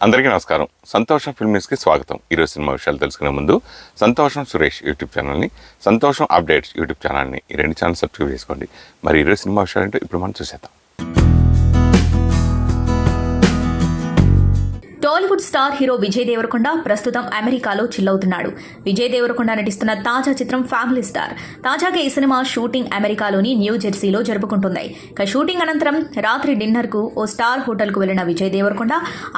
అందరికీ నమస్కారం. సంతోషం ఫిల్మ్ న్యూస్కి స్వాగతం. ఈరోజు సినిమా విషయాలు తెలుసుకునే ముందు సంతోషం సురేష్ యూట్యూబ్ ఛానల్ని, సంతోషం అప్డేట్స్ యూట్యూబ్ ఛానల్ని, ఈ రెండు ఛానల్ సబ్స్క్రైబ్ చేసుకోండి. మరి ఈరోజు సినిమా విషయాలు అంటే ఇప్పుడు మనం చూసేద్దాం. టాలీవుడ్ స్టార్ హీరో విజయ్ దేవరకొండ ప్రస్తుతం అమెరికాలో చిల్లవుతున్నాడు. విజయ్ దేవరకొండ నటిస్తున్న తాజా చిత్రం ఫ్యామిలీ స్టార్. తాజాగా ఈ సినిమా షూటింగ్ అమెరికాలోని న్యూ జెర్సీలో జరుపుకుంటుంది. ఇక షూటింగ్ అనంతరం రాత్రి డిన్నర్కు ఓ స్టార్ హోటల్కు వెళ్లిన విజయ్ దేవరకొండ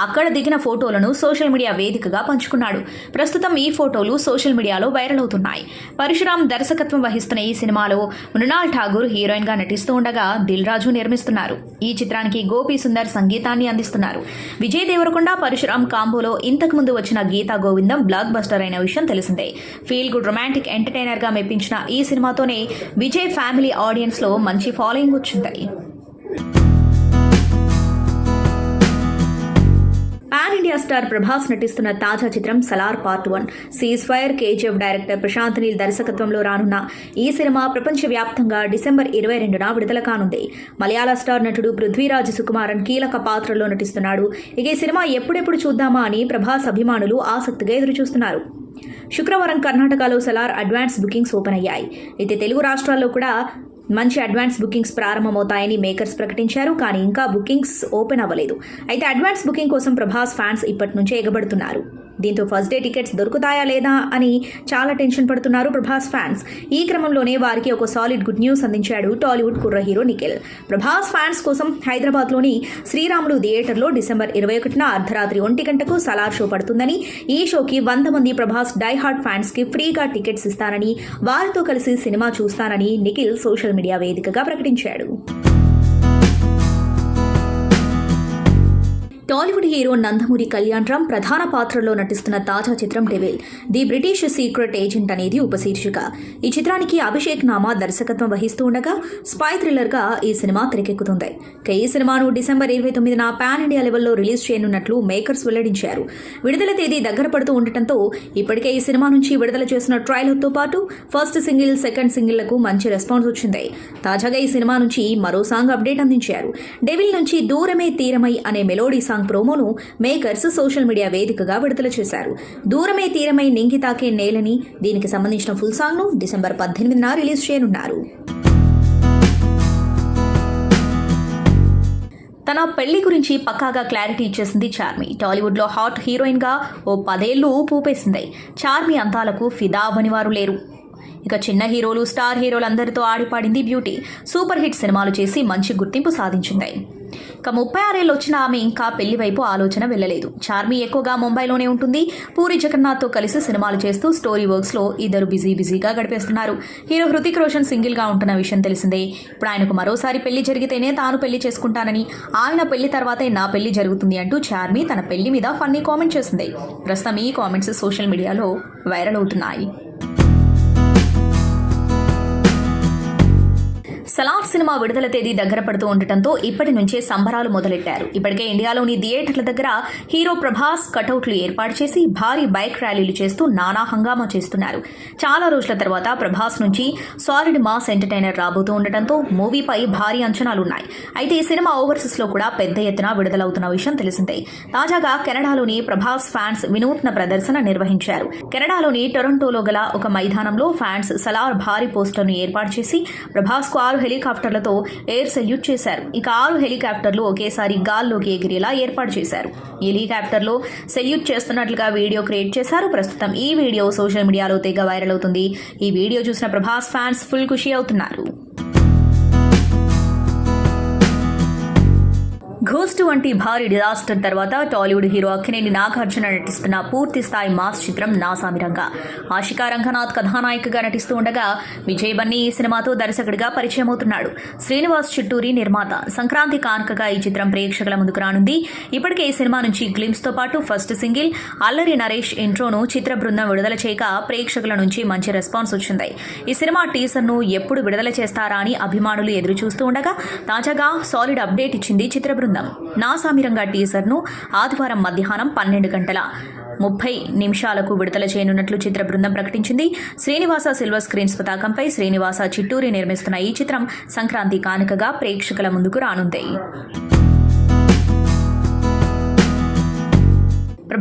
అక్కడ దిగిన ఫోటోలను సోషల్ మీడియా వేదికగా పంచుకున్నాడు. ప్రస్తుతం ఈ ఫోటోలు సోషల్ మీడియాలో వైరల్ అవుతున్నాయి. పరశురామ్ దర్శకత్వం వహిస్తున్న ఈ సినిమాలో మృణాల్ ఠాగూర్ హీరోయిన్ గా నటిస్తూ ఉండగా దిల్ రాజు నిర్మిస్తున్నారు. ఈ చిత్రానికి గోపీ సుందర్ సంగీతాన్ని అందిస్తున్నారు. విజయ్ దేవరకొండ పరశురామ్ కాంబోలో ఇంతకు ముందు వచ్చిన గీతా గోవిందం బ్లాక్ బస్టర్ అయిన విషయం తెలిసిందే. ఫీల్ గుడ్ రొమాంటిక్ ఎంటర్టైనర్ గా మెప్పించిన ఈ సినిమాతోనే విజయ్ ఫ్యామిలీ ఆడియన్స్ లో మంచి ఫాలోయింగ్ వచ్చింది. పాన్ ఇండియా స్టార్ ప్రభాస్ నటిస్తున్న తాజా చిత్రం Salaar part 1. Ceasefire KGF director Prashanth Neel దర్శకత్వంలో రానున్న ఈ సినిమా ప్రపంచవ్యాప్తంగా డిసెంబర్ 22న విడుదల కానుంది. మలయాళ స్టార్ నటుడు పృథ్వీరాజ్ సుకుమారన్ కీలక పాత్రలో నటిస్తున్నాడు. ఇక ఈ సినిమా ఎప్పుడెప్పుడు చూద్దామా అని ప్రభాస్ అభిమానులు ఆసక్తిగా ఎదురుచూస్తున్నారు. శుక్రవారం కర్ణాటకలో సలార్ అడ్వాన్స్ బుకింగ్స్ ఓపెన్ అయ్యాయి. అయితే తెలుగు రాష్ట్రాల్లో కూడా మంచి అడ్వాన్స్ బుకింగ్స్ ప్రారంభమవుతాయని మేకర్స్ ప్రకటించారు. కానీ ఇంకా బుకింగ్స్ ఓపెన్ అవ్వలేదు. అయితే అడ్వాన్స్ బుకింగ్ కోసం ప్రభాస్ ఫ్యాన్స్ ఇప్పటి నుంచే ఎగబడుతున్నారు. దీంతో ఫస్ట్ డే టికెట్స్ దొరుకుతాయా లేదా అని చాలా టెన్షన్ పడుతున్నారు ప్రభాస్ ఫ్యాన్స్. ఈ క్రమంలోనే వారికి ఒక సాలిడ్ గుడ్ న్యూస్ అందించాడు టాలీవుడ్ కుర్ర హీరో నిఖిల్. ప్రభాస్ ఫ్యాన్స్ కోసం హైదరాబాద్లోని శ్రీరాములు థియేటర్లో డిసెంబర్ 21న అర్ధరాత్రి 1 గంటకు సలార్ షో పడుతుందని, ఈ షోకి 100 మంది ప్రభాస్ డై హార్డ్ ఫ్యాన్స్ కి ఫ్రీగా టికెట్స్ ఇస్తానని, వారితో కలిసి సినిమా చూస్తానని నిఖిల్ సోషల్ మీడియా వేదికగా ప్రకటించాడు. టాలీవుడ్ హీరో నందమూరి కళ్యాణ్ రామ్ ప్రధాన పాత్రలో నటిస్తున్న తాజా చిత్రం devil the British secret agent అనేది ఉపశీర్షిక. ఈ చిత్రానికి అభిషేక్ నామా దర్శకత్వం వహిస్తూ ఉండగా స్పై థ్రిల్లర్ గా ఈ సినిమా తెరకెక్కుతుంది. ఈ సినిమాను డిసెంబర్ 29న పాన్ ఇండియా లెవెల్లో రిలీజ్ చేయనున్నట్లు మేకర్స్ వెల్లడించారు. విడుదల తేదీ దగ్గర పడుతూ ఉండటంతో ఇప్పటికే ఈ సినిమా నుంచి విడుదల చేసిన ట్రైలర్తో పాటు ఫస్ట్ సింగిల్, సెకండ్ సింగిళ్లకు మంచి రెస్పాన్స్ వచ్చింది. తాజాగా ఈ సినిమా నుంచి మరో సాంగ్ అప్డేట్ అందించారు. డెవిల్ నుంచి దూరమే తీరమై అనే మెలోడీ సాంగ్ ప్రోమోను మేకర్స్ సోషల్ మీడియా వేదికగా విడుదల చేశారు. దూరమే తీరమై నింగి తాకే నేలని, దీనికి సంబంధించిన ఫుల్ సాంగ్ ను డిసెంబర్ 18న రిలీజ్ చేయనున్నారు. తన పెళ్లి గురించి పక్కాగా క్లారిటీ ఇచ్చేసింది చార్మి. టాలీవుడ్లో హాట్ హీరోయిన్ గా ఓ 10 ఏళ్లు ఊపేసింది. చార్మి అందాలకు ఫిదా అవ్వని వారు లేరు. ఇక చిన్న హీరోలు, స్టార్ హీరోలందరితో ఆడిపాడింది బ్యూటీ. సూపర్ హిట్ సినిమాలు చేసి మంచి గుర్తింపు సాధించింది. ఇక 36 ఏళ్ళు వచ్చిన ఆమె ఇంకా పెళ్లి వైపు ఆలోచన వెళ్ళలేదు. చార్మి ఎక్కువగా ముంబైలోనే ఉంటుంది. పూరి జగన్నాథ్తో కలిసి సినిమాలు చేస్తూ స్టోరీ వర్క్స్ లో ఇద్దరు బిజీగా గడిపేస్తున్నారు. హీరో హృతిక్ రోషన్ సింగిల్ గా ఉంటున్న విషయం తెలిసిందే. ఇప్పుడు ఆయనకు మరోసారి పెళ్లి జరిగితేనే తాను పెళ్లి చేసుకుంటానని, ఆయన పెళ్లి తర్వాతే నా పెళ్లి జరుగుతుంది అంటూ చార్మి తన పెళ్లి మీద ఫన్నీ కామెంట్ చేసింది. ప్రస్తుతం ఈ కామెంట్స్ సోషల్ మీడియాలో వైరల్ అవుతున్నాయి. సలార్ సినిమా విడుదల తేదీ దగ్గర పడుతూ ఉండటంతో ఇప్పటి నుంచే సంబరాలు మొదలెట్టారు. ఇప్పటికే ఇండియాలోని థియేటర్ల దగ్గర హీరో ప్రభాస్ కటౌట్లు ఏర్పాటు చేసి భారీ బైక్ ర్యాలీలు చేస్తూ నానా హంగామా చేస్తున్నారు. చాలా రోజుల తర్వాత ప్రభాస్ నుంచి సాలిడ్ మాస్ ఎంటర్టైనర్ రాబోతూ ఉండటంతో మూవీపై భారీ అంచనాలున్నాయి. అయితే ఈ సినిమా ఓవర్సీస్ లో కూడా పెద్ద ఎత్తున విడుదలవుతున్న విషయం తెలిసిందే. తాజాగా కెనడాలోని ప్రభాస్ ఫ్యాన్స్ వినూత్న ప్రదర్శన నిర్వహించారు. కెనడాలోని టొరంటోలో గల ఒక మైదానంలో ఫ్యాన్స్ సలార్ భారీ పోస్టర్ను ఏర్పాటు చేసి ప్రభాస్ కు 6 హెలికాప్టర్లతో ఎయిర్ సెల్యూట్ చేశారు. ఇక 6 హెలికాప్టర్లు ఒకేసారి గాల్లోకి ఎగిరేలా ఏర్పాటు చేశారు. ఈ హెలికాప్టర్లో సెల్యూట్ చేస్తున్నట్లుగా వీడియో క్రియేట్ చేశారు. ప్రస్తుతం ఈ వీడియో సోషల్ మీడియాలో తెగ వైరల్ అవుతుంది. ఈ వీడియో చూసిన ప్రభాస్ ఫ్యాన్స్ ఫుల్ ఖుషి అవుతున్నారు. ఘోస్ట్ వంటి భారీ డిజాస్టర్ తర్వాత టాలీవుడ్ హీరో అక్కినేని నాగార్జున నటిస్తున్న పూర్తి స్థాయి మాస్ చిత్రం నా సామిరంగా. ఆషికా రంగనాథ్ కథానాయికగా నటిస్తూ ఉండగా విజయ్ బన్నీ ఈ సినిమాతో దర్శకుడిగా పరిచయం అవుతున్నాడు. శ్రీనివాస్ చిట్టూరి నిర్మాత. సంక్రాంతి కానుకగా ఈ చిత్రం ప్రేక్షకుల ముందుకు రానుంది. ఇప్పటికే ఈ సినిమా నుంచి గ్లిమ్స్ తో పాటు ఫస్ట్ సింగిల్ అల్లరి నరేష్ ఇంట్రోను చిత్ర బృందం విడుదల చేయక ప్రేక్షకుల నుంచి మంచి రెస్పాన్స్ వచ్చింది. ఈ సినిమా టీజర్ ను ఎప్పుడు విడుదల చేస్తారా అని అభిమానులు ఎదురు చూస్తూ ఉండగా తాజాగా సాలిడ్ అప్డేట్ ఇచ్చింది చిత్ర బృందం. నా సామిరంగా టీజర్ ను ఆదివారం మధ్యాహ్నం 12:30 విడుదల చేయనున్నట్లు చిత్ర బృందం ప్రకటించింది. శ్రీనివాస సిల్వర్ స్క్రీన్స్ పతాకంపై శ్రీనివాస చిట్టూరి నిర్మిస్తున్న ఈ చిత్రం సంక్రాంతి కానుకగా ప్రేక్షకుల ముందుకు రానుంది.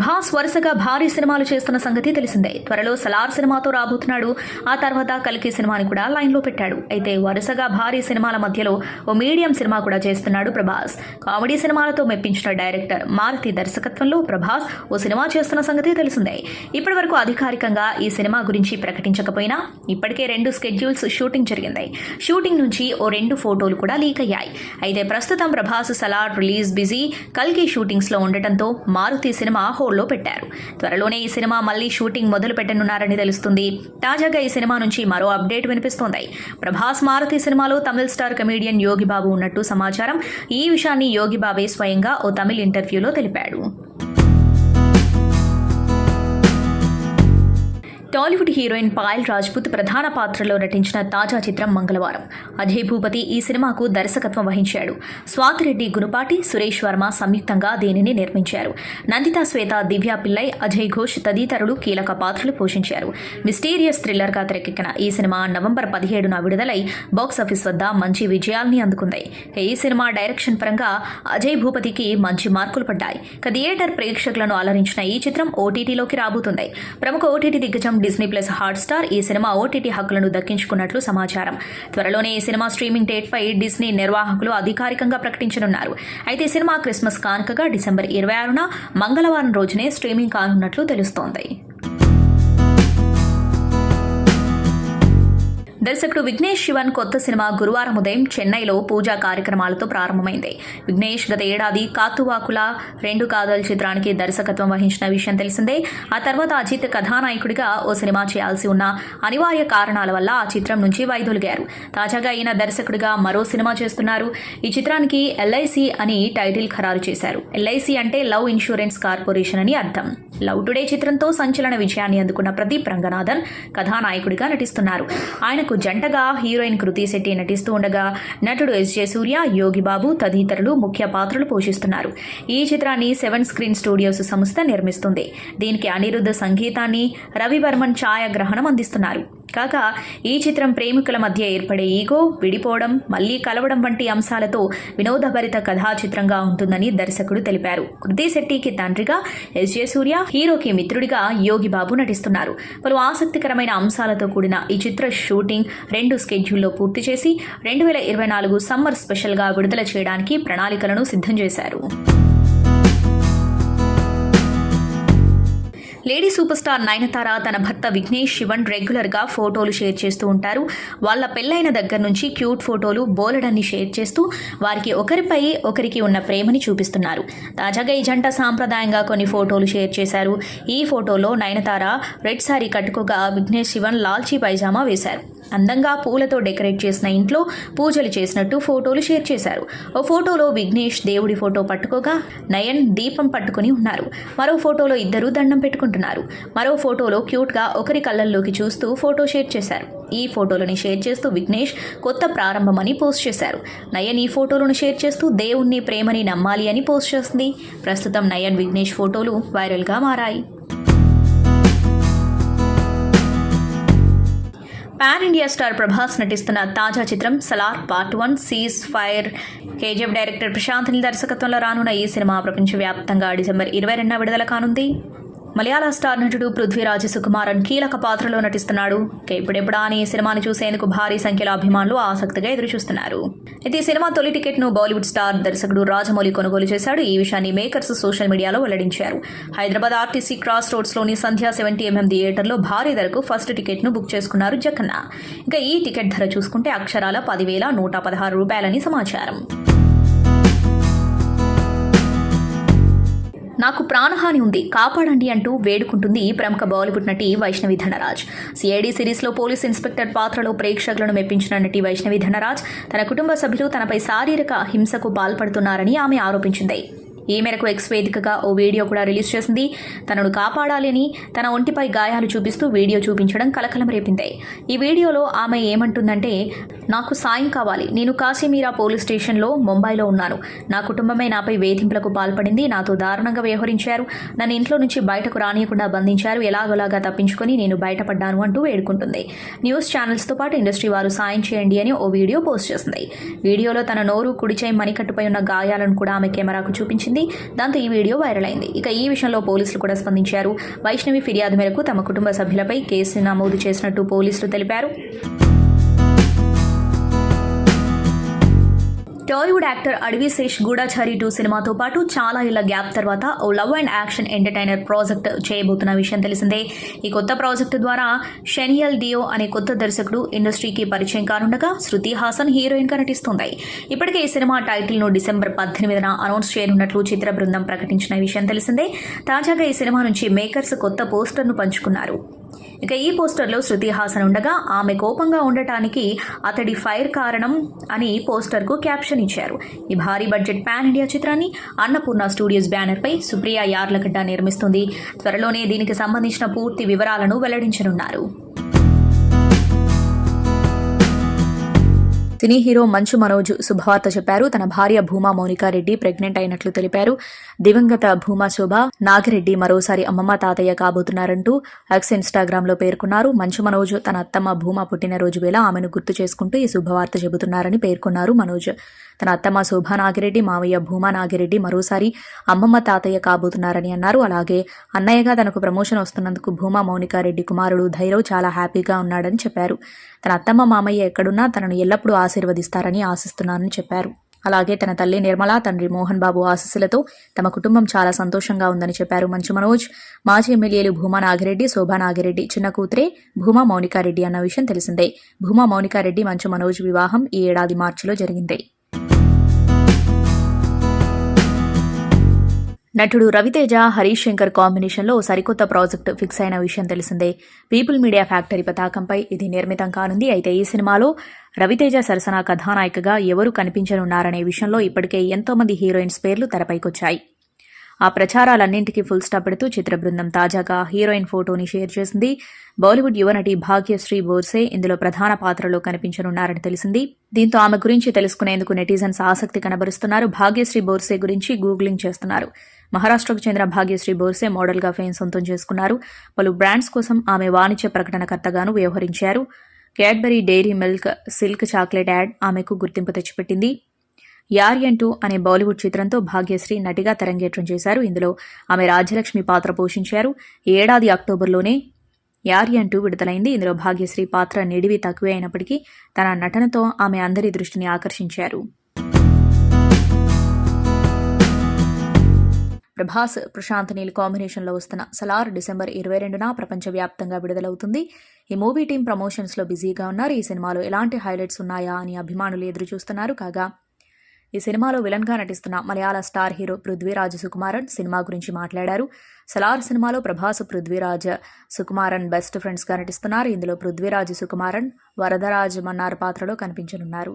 ప్రభాస్ వరుసగా భారీ సినిమాలు చేస్తున్న సంగతి తెలిసిందే. త్వరలో సలార్ సినిమాతో రాబోతున్నాడు. ఆ తర్వాత కల్కి సినిమాని కూడా లైన్లో పెట్టాడు. అయితే వరుసగా భారీ సినిమాల మధ్యలో ఓ మీడియం సినిమా కూడా చేస్తున్నాడు ప్రభాస్. కామెడీ సినిమాలతో మెప్పించిన డైరెక్టర్ మారుతి దర్శకత్వంలో ప్రభాస్ ఓ సినిమా చేస్తున్న సంగతి తెలిసిందే. ఇప్పటి వరకు అధికారికంగా ఈ సినిమా గురించి ప్రకటించకపోయినా ఇప్పటికే 2 స్కెడ్యూల్స్ షూటింగ్ జరిగింది. షూటింగ్ నుంచి ఓ 2 ఫోటోలు కూడా లీక్ అయ్యాయి. అయితే ప్రస్తుతం ప్రభాస్ సలార్ రిలీజ్ బిజీ, కల్కి షూటింగ్స్ లో ఉండటంతో మారుతి సినిమా హోల్డ్లో పెట్టారు. త్వరలోనే ఈ సినిమా మళ్లీ షూటింగ్ మొదలు పెట్టనున్నారని తెలుస్తుంది. తాజాగా ఈ సినిమా నుంచి మరో అప్డేట్ వినిపిస్తోంది. ప్రభాస్ మారుతి సినిమాలో తమిళ స్టార్ కమెడియన్ యోగి బాబు ఉన్నట్టు సమాచారం. ఈ విషయాన్ని యోగి బాబే స్వయంగా ఓ తమిళ ఇంటర్వ్యూలో తెలిపాడు. టాలీవుడ్ హీరోయిన్ పాయల్ రాజ్పుత్ ప్రధాన పాత్రలో నటించిన తాజా చిత్రం మంగళవారం. అజయ్ భూపతి ఈ సినిమాకు దర్శకత్వం వహించాడు. స్వాతిరెడ్డి గునుపాటి, సురేష్ వర్మ సంయుక్తంగా దీనిని నిర్మించారు. నందితా శ్వేత, దివ్యా పిల్లై, అజయ్ ఘోష్ తదితరులు కీలక పాత్రలు పోషించారు. మిస్టీరియస్ థ్రిల్లర్గా తెరకెక్కిన ఈ సినిమా నవంబర్ 17న విడుదలై బాక్సాఫీస్ వద్ద మంచి విజయాల్ని అందుకుంది. ఈ సినిమా డైరెక్షన్ పరంగా అజయ్ భూపతికి మంచి మార్కులు పడ్డాయి. థియేటర్ ప్రేక్షకులను అలరించిన ఈ చిత్రం ఓటీటీలోకి రాబోతుంది. ప్రముఖ ఓటీటీ దిగ్గజం డిస్నీ ప్లస్ హాట్స్టార్ ఈ సినిమా ఓటీటీ హక్కులను దక్కించుకున్నట్లు సమాచారం. త్వరలోనే ఈ సినిమా స్ట్రీమింగ్ డేట్ పై డిస్నీ నిర్వాహకులు అధికారికంగా ప్రకటించనున్నారు. అయితే ఈ సినిమా క్రిస్మస్ కానుకగా డిసెంబర్ 26న మంగళవారం రోజునే స్ట్రీమింగ్ కానున్నట్లు తెలుస్తోంది. దర్శకుడు విఘ్నేష్ శివన్ కొత్త సినిమా గురువారం ఉదయం చెన్నైలో పూజా కార్యక్రమాలతో ప్రారంభమైంది. విఘ్నేష్ గత ఏడాది కాతువాకుల 2 కాదల్ చిత్రానికి దర్శకత్వం వహించిన విషయం తెలిసిందే. ఆ తర్వాత అజిత్ కథానాయకుడిగా ఓ సినిమా చేయాల్సి ఉన్న అనివార్య కారణాల వల్ల ఆ చిత్రం నుంచి వైదొలిగారు. తాజాగా ఈయన దర్శకుడిగా మరో సినిమా చేస్తున్నారు. ఈ చిత్రానికి ఎల్ఐసి అని టైటిల్ ఖరారు చేశారు. ఎల్ఐసి అంటే లవ్ ఇన్సూరెన్స్ కార్పొరేషన్ అని అర్థం. లవ్ టుడే చిత్రంతో సంచలన విజయాన్ని అందుకున్న ప్రదీప్ రంగనాథన్ కథానాయకుడిగా నటిస్తున్నారు. ఆయనకు జంటగా హీరోయిన్ కృతి శెట్టి నటిస్తూ ఉండగా నటుడు ఎస్జే సూర్య, యోగి బాబు తదితరులు ముఖ్య పాత్రలు పోషిస్తున్నారు. ఈ చిత్రాన్ని 7 స్క్రీన్ స్టూడియోస్ సంస్థ నిర్మిస్తుంది. దీనికి అనిరుద్ధ సంగీతాన్ని, రవివర్మన్ ఛాయాగ్రహణం అందిస్తున్నారు. కాగా ఈ చిత్రం ప్రేమికుల మధ్య ఏర్పడే ఈగో, విడిపోవడం, మళ్లీ కలవడం వంటి అంశాలతో వినోదభరిత కథా చిత్రంగా ఉంటుందని దర్శకుడు తెలిపారు. కృతి శెట్టికి తండ్రిగా ఎస్జే సూర్య, హీరోకి మిత్రుడిగా యోగి బాబు నటిస్తున్నారు. పలు ఆసక్తికరమైన అంశాలతో కూడిన ఈ చిత్ర షూటింగ్ 2 స్కెడ్యూల్లో పూర్తి చేసి 2024 సమ్మర్ స్పెషల్గా విడుదల చేయడానికి ప్రణాళికలను సిద్ధం చేశారు. లేడీ సూపర్ స్టార్ నయనతార తన భర్త విఘ్నేష్ శివన్ రెగ్యులర్గా ఫోటోలు షేర్ చేస్తూ ఉంటారు. వాళ్ళ పెళ్లైన దగ్గర నుంచి క్యూట్ ఫోటోలు బోలెడన్ని షేర్ చేస్తూ వారికి ఒకరిపై ఒకరికి ఉన్న ప్రేమని చూపిస్తున్నారు. తాజాగా ఈ జంట సాంప్రదాయంగా కొన్ని ఫోటోలు షేర్ చేశారు. ఈ ఫోటోలో నయనతార రెడ్ సారీ కట్టుకోగా విఘ్నేష్ శివన్ లాల్చీ పైజామా వేశారు. అందంగా పూలతో డెకరేట్ చేసిన ఇంట్లో పూజలు చేసినట్టు ఫోటోలు షేర్ చేశారు. ఓ ఫోటోలో విఘ్నేష్ దేవుడి ఫోటో పట్టుకోగా నయన్ దీపం పట్టుకుని ఉన్నారు. మరో ఫోటోలో ఇద్దరు దండం పెట్టుకుంటున్నారు. మరో ఫోటోలో క్యూట్గా ఒకరి కళ్ళల్లోకి చూస్తూ ఫోటో షేర్ చేశారు. ఈ ఫోటోలను షేర్ చేస్తూ విఘ్నేష్ కొత్త ప్రారంభమని పోస్ట్ చేశారు. నయన్ ఈ ఫోటోలను షేర్ చేస్తూ దేవుణ్ణి ప్రేమని నమ్మాలి అని పోస్ట్ చేస్తుంది. ప్రస్తుతం నయన్ విఘ్నేష్ ఫోటోలు వైరల్గా మారాయి. పాన్ ఇండియా స్టార్ ప్రభాస్ నటిస్తున్న తాజా చిత్రం Salaar part 1 ceasefire KGF director Prashanth Neel దర్శకత్వంలో రానున్న ఈ సినిమా ప్రపంచవ్యాప్తంగా డిసెంబర్ 22న విడుదల కానుంది. మలయాళ స్టార్ నటుడు పృథ్వీరాజ్ సుకుమారన్ కీలక పాత్రలో నటిస్తున్నాడు. ఇప్పుడెప్పుడా అని ఈ సినిమాని చూసేందుకు భారీ సంఖ్యలో అభిమానులు ఆసక్తిగా ఎదురుచూస్తున్నారు. అయితే ఈ సినిమా తొలి టికెట్ను బాలీవుడ్ స్టార్ దర్శకుడు రాజమౌళి కొనుగోలు చేశాడు. ఈ విషయాన్ని మేకర్స్ సోషల్ మీడియాలో వెల్లడించారు. హైదరాబాద్ ఆర్టీసీ క్రాస్ రోడ్స్లోని సంధ్యా 70mm థియేటర్లో భారీ ధరకు ఫస్ట్ టికెట్ను బుక్ చేసుకున్నారు జక్కన్న. ఇక ఈ టికెట్ ధర చూసుకుంటే అక్షరాల 10,116 రూపాయలని సమాచారం. నాకు ప్రాణహాని ఉంది, కాపాడండి అంటూ వేడుకుంటుంది ప్రముఖ బాలీవుడ్ నటి వైష్ణవి ధనరాజ్. సిఐడి సిరీస్లో పోలీస్ ఇన్స్పెక్టర్ పాత్రలో ప్రేక్షకులను మెప్పించిన నటి వైష్ణవి ధనరాజ్ తన కుటుంబ సభ్యులు తనపై శారీరక హింసకు పాల్పడుతున్నారని ఆమె ఆరోపించింది. ఈ మేరకు ఎక్స్ వేదికగా ఓ వీడియో కూడా రిలీజ్ చేసింది. తనను కాపాడాలని తన ఒంటిపై గాయాలు చూపిస్తూ వీడియో చూపించడం కలకలం రేపింది. ఈ వీడియోలో ఆమె ఏమంటుందంటే, నాకు సాయం కావాలి, నేను కాశీమీరా పోలీస్ స్టేషన్లో ముంబైలో ఉన్నాను. నా కుటుంబమే నాపై వేధింపులకు పాల్పడింది, నాతో దారుణంగా వ్యవహరించారు, నన్ను ఇంట్లో నుంచి బయటకు రానియకుండా బంధించారు, ఎలాగోలాగా తప్పించుకొని నేను బయటపడ్డాను అంటూ వేడుకుంటుంది. న్యూస్ ఛానల్స్తో పాటు ఇండస్ట్రీ వారు సాయం చేయండి అని ఓ వీడియో పోస్ట్ చేసింది. వీడియోలో తన నోరు, కుడిచేయి మణికట్టుపై ఉన్న గాయాలను కూడా ఆమె కెమెరాకు చూపించింది. తెలిసింది. దాంతో ఈ వీడియో వైరల్ అయింది. ఇక ఈ విషయంలో పోలీసులు కూడా స్పందించారు. వైష్ణవి ఫిర్యాదు మేరకు తమ కుటుంబ సభ్యులపై కేసు నమోదు చేసినట్టు పోలీసులు తెలిపారు. టాలీవుడ్ యాక్టర్ అడవిశేష్ గూఢచారి 2 సినిమాతో పాటు చాలా ఏళ్ల గ్యాప్ తర్వాత ఓ love and action entertainer project చేయబోతున్న విషయం తెలిసిందే. ఈ కొత్త ప్రాజెక్టు ద్వారా షెనియల్ డియో అనే కొత్త దర్శకుడు ఇండస్ట్రీకి పరిచయం కానుండగా శృతి హాసన్ హీరోయిన్గా నటిస్తుంది. ఇప్పటికే ఈ సినిమా టైటిల్ను డిసెంబర్ 18న అనౌన్స్ చేయనున్నట్లు చిత్ర బృందం ప్రకటించిన విషయం తెలిసిందే. తాజాగా ఈ సినిమా నుంచి మేకర్స్ కొత్త పోస్టర్ను పంచుకున్నారు. ఇక ఈ పోస్టర్లో శృతి హాసన్ ఉండగా ఆమె కోపంగా ఉండటానికి అతడి ఫైర్ కారణం అని పోస్టర్కు క్యాప్షన్ ఇచ్చారు. ఈ భారీ బడ్జెట్ పాన్ ఇండియా చిత్రాన్ని అన్నపూర్ణ స్టూడియోస్ బ్యానర్పై సుప్రియ యార్లగడ్డ నిర్మిస్తుంది. త్వరలోనే దీనికి సంబంధించిన పూర్తి వివరాలను వెల్లడించనున్నారు. సినీ హీరో మంచు మనోజ్ శుభవార్త చెప్పారు. తన భార్య భూమా మౌనికారెడ్డి ప్రెగ్నెంట్ అయినట్లు తెలిపారు. దివంగత భూమా శోభ నాగిరెడ్డి మరోసారి అమ్మమ్మ తాతయ్య కాబోతున్నారంటూ ఎక్స్ ఇన్స్టాగ్రామ్లో పేర్కొన్నారు. మంచు మనోజ్ తన అత్తమ్మ భూమా పుట్టినరోజు వేళ ఆమెను గుర్తు చేసుకుంటూ ఈ శుభవార్త చెబుతున్నారని పేర్కొన్నారు. మనోజ్ తన అత్తమ్మ శోభా నాగిరెడ్డి, మావయ్య భూమా నాగిరెడ్డి మరోసారి అమ్మమ్మ తాతయ్య కాబోతున్నారని అన్నారు. అలాగే అన్నయ్యగా తనకు ప్రమోషన్ వస్తున్నందుకు భూమా మౌనికారెడ్డి కుమారుడు ధైరవ్ చాలా హ్యాపీగా ఉన్నాడని చెప్పారు. తన అత్తమ్మ మామయ్య ఎక్కడున్నా తనను ఎల్లప్పుడూ ఆశీర్వదిస్తారని ఆశిస్తున్నానని చెప్పారు. అలాగే తన తల్లి నిర్మల, తండ్రి మోహన్ బాబు ఆశీస్సులతో తమ కుటుంబం చాలా సంతోషంగా ఉందని చెప్పారు మంచు మనోజ్. మాజీ ఎమ్మెల్యేలు భూమా నాగిరెడ్డి, శోభా నాగిరెడ్డి చిన్న కూతురే భూమా మౌనికారెడ్డి అన్న విషయం తెలిసిందే. భూమా మౌనికారెడ్డి మంచు మనోజ్ వివాహం ఈ ఏడాది మార్చిలో జరిగింది. నటుడు రవితేజ, హరీష్ శంకర్ కాంబినేషన్లో సరికొత్త ప్రాజెక్టు ఫిక్స్ అయిన విషయం తెలిసిందే. పీపుల్ మీడియా ఫ్యాక్టరీ పతాకంపై ఇది నిర్మితం కానుంది. అయితే ఈ సినిమాలో రవితేజ సరసన కథానాయికగా ఎవరు కనిపించనున్నారనే విషయంలో ఇప్పటికే ఎంతోమంది హీరోయిన్స్ పేర్లు తెరపైకొచ్చాయి. ఆ ప్రచారాలన్నింటికీ ఫుల్ స్టాప్ పెడుతూ చిత్ర బృందం తాజాగా హీరోయిన్ ఫోటోని షేర్ చేసింది. బాలీవుడ్ యువనటి భాగ్యశ్రీ బోర్సే ఇందులో ప్రధాన పాత్రలో కనిపించనున్నారని తెలిసింది. దీంతో ఆమె గురించి తెలుసుకునేందుకు నెటిజన్స్ ఆసక్తి కనబరుస్తున్నారు. భాగ్యశ్రీ బోర్సే గురించి గూగ్లింగ్ చేస్తున్నారు. మహారాష్ట్రకు చెందిన భాగ్యశ్రీ బోర్సే మోడల్గా ఫేమ్ సొంతం చేసుకున్నారు. పలు బ్రాండ్స్ కోసం ఆమె వాణిజ్య ప్రకటనకర్తగాను వ్యవహరించారు. Cadbury Dairy Milk, Silk chocolate ad ఆమెకు గుర్తింపు తెచ్చిపెట్టింది. యారియన్ 2 అనే బాలీవుడ్ చిత్రంతో భాగ్యశ్రీ నటిగా తెరంగేట్రం చేశారు. ఇందులో ఆమె రాజ్యలక్ష్మి పాత్ర పోషించారు. ఈ ఏడాది అక్టోబర్లోనే యారియన్ 2 విడుదలైంది. ఇందులో భాగ్యశ్రీ పాత్ర నిడివి తక్కువే అయినప్పటికీ తన నటనతో ఆమె అందరి దృష్టిని ఆకర్షించారు. ప్రభాస్, ప్రశాంత్ నీల్ కాంబినేషన్లో వస్తున్న సలార్ డిసెంబర్ 22న ప్రపంచవ్యాప్తంగా విడుదలవుతుంది. ఈ మూవీ టీం ప్రమోషన్స్లో బిజీగా ఉన్నారు. ఈ సినిమాలో ఎలాంటి హైలైట్స్ ఉన్నాయా అని అభిమానులు ఎదురు చూస్తున్నారు. కాగా ఈ సినిమాలో విలన్గా నటిస్తున్న Malayala star hero Prithviraj Sukumaran cinema గురించి మాట్లాడారు. సలార్ సినిమాలో ప్రభాస్, పృథ్వీరాజ్ సుకుమారన్ బెస్ట్ ఫ్రెండ్స్గా నటిస్తున్నారు. ఇందులో పృథ్వీరాజ్ సుకుమారన్ వరదరాజ్ మన్నార్ పాత్రలో కనిపించనున్నారు.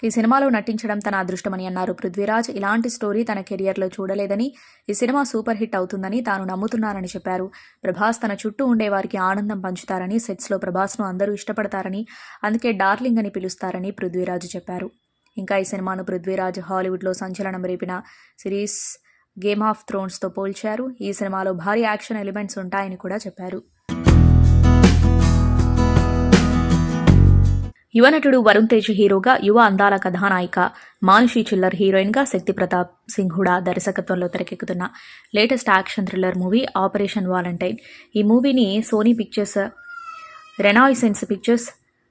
ఈ సినిమాలో నటించడం తన అదృష్టమని అన్నారు పృథ్వీరాజ్. ఇలాంటి స్టోరీ తన కెరియర్లో చూడలేదని, ఈ సినిమా సూపర్ హిట్ అవుతుందని తాను నమ్ముతున్నానని చెప్పారు. ప్రభాస్ తన చుట్టూ ఉండేవారికి ఆనందం పంచుతారని, సెట్స్లో ప్రభాస్ను అందరూ ఇష్టపడతారని, అందుకే డార్లింగ్ అని పిలుస్తారని పృథ్వీరాజ్ చెప్పారు. ఇంకా ఈ సినిమాను పృథ్వీరాజ్ హాలీవుడ్లో సంచలనం రేపిన సిరీస్ గేమ్ ఆఫ్ థ్రోన్స్తో పోల్చారు. ఈ సినిమాలో భారీ యాక్షన్ ఎలిమెంట్స్ ఉంటాయని కూడా చెప్పారు. యువ నటుడు వరుణ్ తేజ్ హీరోగా, యువ అందాల కథానాయిక మానుషి చిల్లర్ హీరోయిన్గా శక్తి ప్రతాప్ సింగ్ హుడా దర్శకత్వంలో తెరకెక్కుతున్న latest action thriller movie Operation Valentine. ఈ మూవీని Sony Pictures, Renaissance Pictures,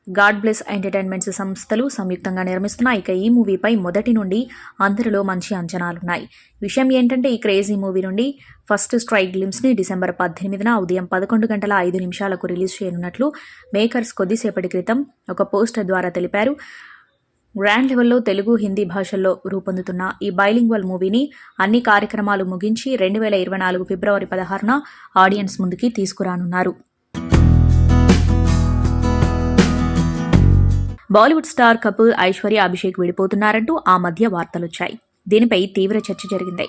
God Bless Entertainments సంస్థలు సంయుక్తంగా నిర్మిస్తున్నాయి. ఇక ఈ మూవీపై మొదటి నుండి అందరిలో మంచి అంచనాలున్నాయి. విషయం ఏంటంటే ఈ క్రేజీ మూవీ నుండి ఫస్ట్ స్ట్రైక్ గ్లిమ్స్ని డిసెంబర్ 18న ఉదయం 11:05 రిలీజ్ చేయనున్నట్లు మేకర్స్ కొద్దిసేపటి క్రితం ఒక పోస్టర్ ద్వారా తెలిపారు. గ్రాండ్ లెవెల్లో తెలుగు, హిందీ భాషల్లో రూపొందుతున్న ఈ బైలింగ్వల్ మూవీని అన్ని కార్యక్రమాలు ముగించి 2024 ఫిబ్రవరి 16న ఆడియన్స్ ముందుకి తీసుకురానున్నారు. బాలీవుడ్ స్టార్ కపుల్ ఐశ్వర్య అభిషేక్ విడిపోతున్నారంటూ ఆ మధ్య వార్తలొచ్చాయి. దీనిపై తీవ్ర చర్చ జరిగింది.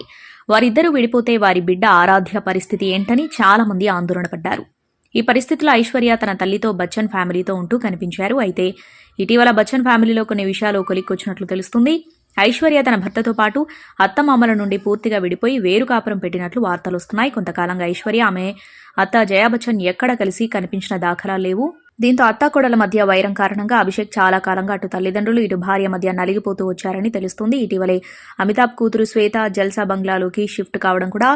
వారిద్దరూ విడిపోతే వారి బిడ్డ ఆరాధ్య పరిస్థితి ఏంటని చాలా మంది ఆందోళన పడ్డారు. ఈ పరిస్థితిలో ఐశ్వర్య తన తల్లితో బచ్చన్ ఫ్యామిలీతో ఉంటూ కనిపించారు. అయితే ఇటీవల బచ్చన్ ఫ్యామిలీలో కొన్ని విషయాలు కొలిక్కొచ్చినట్లు తెలుస్తుంది. ఐశ్వర్య తన భర్తతో పాటు అత్తమామల నుండి పూర్తిగా విడిపోయి వేరు కాపురం పెట్టినట్లు వార్తలు వస్తున్నాయి. కొంతకాలంగా ఐశ్వర్య, ఆమె అత్త జయా బచ్చన్ ఎక్కడ కలిసి కనిపించిన దాఖలాలు లేవు. దీంతో అత్తాకోడల మధ్య వైరం కారణంగా అభిషేక్ చాలా కాలంగా అటు తల్లిదండ్రులు ఇటు భార్య మధ్య నలిగిపోతూ వచ్చారని తెలుస్తుంది. ఇటీవలే అమితాబ్ కూతురు శ్వేత జల్సా బంగ్లాలోకి షిఫ్ట్ కావడం కూడా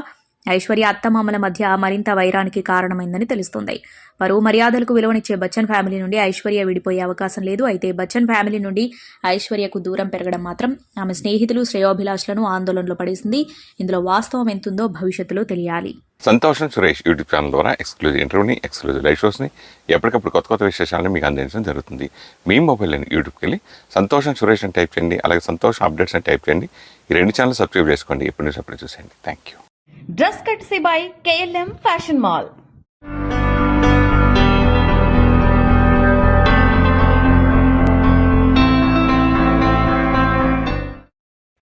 ఐశ్వర్య అత్తమామల మధ్య మరింత వైరానికి కారణమైందని తెలుస్తుంది. పరువు మర్యాదలకు విలువనిచ్చే బచ్చన్ ఫ్యామిలీ నుండి ఐశ్వర్య విడిపోయే అవకాశం లేదు. అయితే బచ్చన్ ఫ్యామిలీ నుండి ఐశ్వర్యకు దూరం పెరగడం మాత్రం ఆమె స్నేహితులు శ్రేయోభిలాషులను ఆందోళనలో పడేసింది. ఇందులో వాస్తవం ఎంతుందో భవిష్యత్తులో తెలియాలి. సంతోషం సురేష్ యూట్యూబ్ ఛానల్ ద్వారా ఎక్స్క్లూజివ్ ఇంటర్వ్యూని, ఎక్స్క్లూజివ్ లైవ్ షోస్ని, ఎప్పటికప్పుడు కొత్త కొత్త విశేషాలను మీకు అందించడం జరుగుతుంది. మీ మొబైల్ని యూట్యూబ్కి వెళ్ళి సంతోషం సురేష్ అని టైప్ చేయండి, అలాగే సంతోషం అప్డేట్స్ అని టైప్ చేయండి. ఈ 2 ఛానల్ సబ్స్క్రైబ్ చేసుకోండి. ఎప్పుడు న్యూస్ అప్పుడు చూసేయండి. Thank you. Dress కట్సీ by KLM fashion mall.